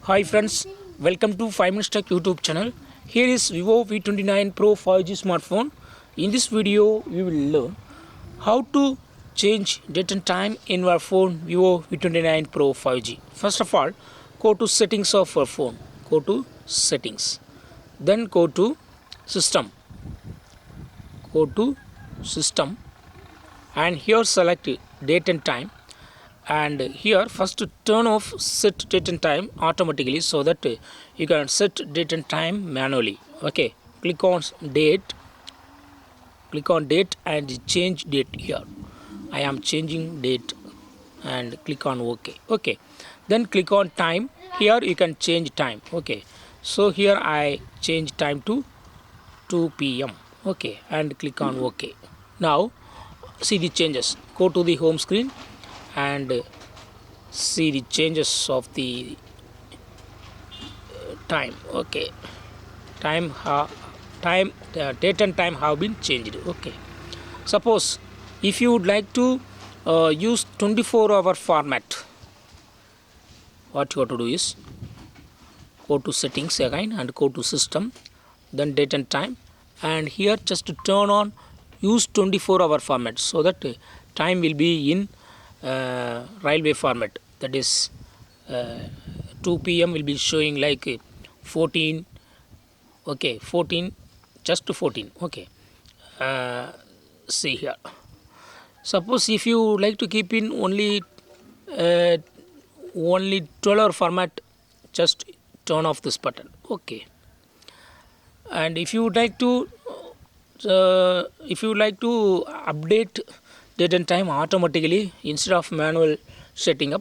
Hi friends, welcome to 5 Minutes Tech YouTube channel. Here is Vivo V29 Pro 5G smartphone. In this video, we will learn how to change date and time in our phone Vivo V29 Pro 5G. First of all, go to settings of our phone. Go to settings. Then go to system. Go to system and here select date and time. And here first turn off set date and time automatically so that you can set date and time manually. Okay, click on date and change date. Here I am changing date and click on OK. Then click on time. Here you can change time. Okay, so here I change time to 2 p.m. Okay, and click on OK. Now see the changes. Go to the home screen and see the changes of the time. Okay, date and time have been changed. Okay, suppose if you would like to use 24-hour format, what you have to do is go to settings again and go to system, then date and time, and here just to turn on use 24-hour format so that time will be in railway format, that is 2 p.m. will be showing like 14. Okay, 14, just to 14. Okay, see here, suppose if you like to keep in only 12-hour format, just turn off this button. Okay, and if you would like to update date and time automatically instead of manual setting up,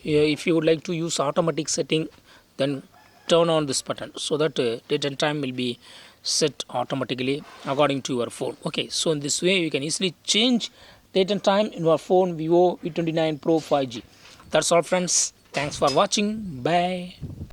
if you would like to use automatic setting, then turn on this button so that date and time will be set automatically according to your phone. Okay, so in this way you can easily change date and time in your phone Vivo V29 Pro 5G. That's all friends, thanks for watching, bye.